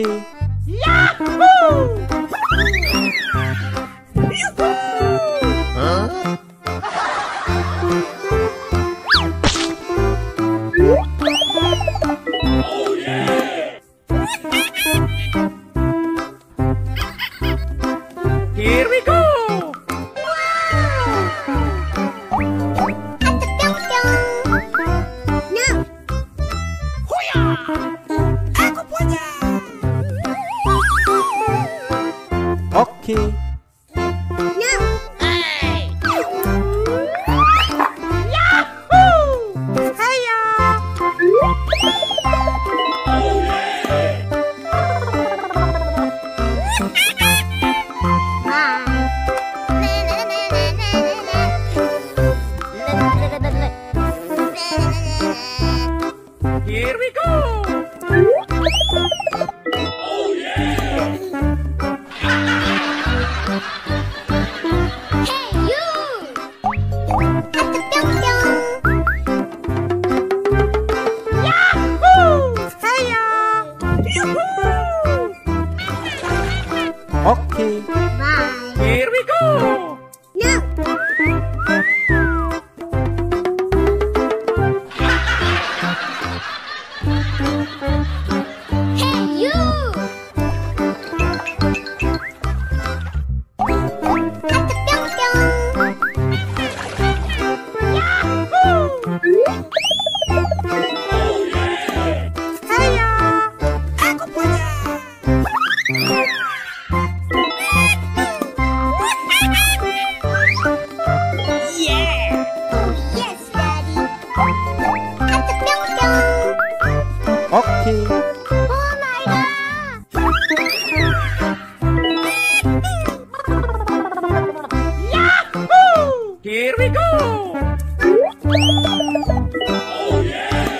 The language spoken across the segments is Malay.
Oke. Yahoo! Hah? Oh yeah! Here we go! Oke. Here we go! Oh yeah! Hey you! Yahoo! Hiya! Oke. Bye. Here we go! No. Hey you! Oh yeah! Hiya! Aku punya! Yeah! Yes, Daddy. Oke. Oh my God! Yahoo! Here we go! Oh yeah!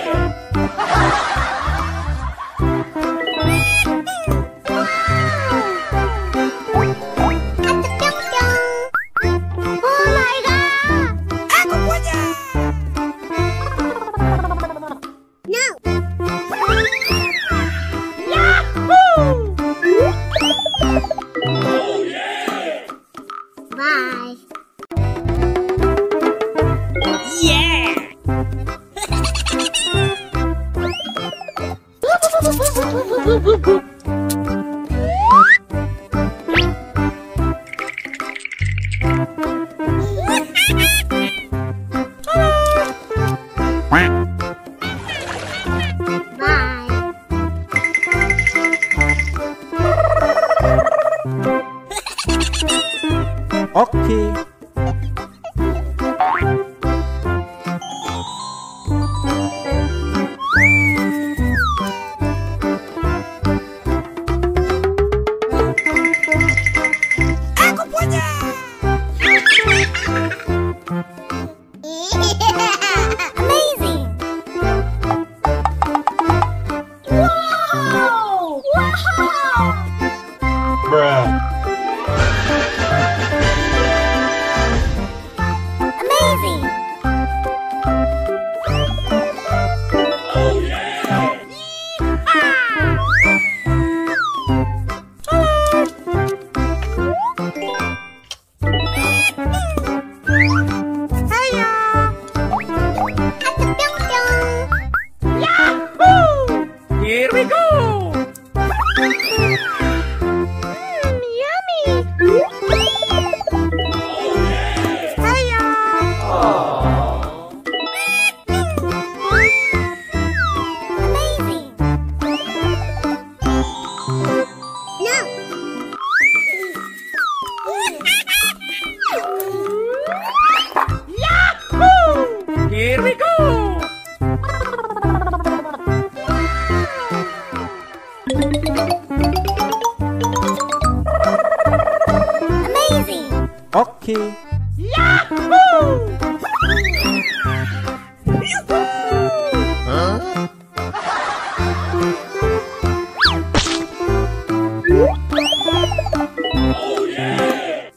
Oh my God! Aku punya! No. Yahoo! Oh yeah! Bye. Yeah! Bye. Oke. Aku punya! Amazing! Wow! Wow! Bruh. Amazing! Oh yeah! Hiya! Yahoo! Here we go! Yummy! Oh yeah! Hiya! Amazing! No! Yahoo! Here we go! Amazing! Oke. Yahoo! Hah? Oh yeah!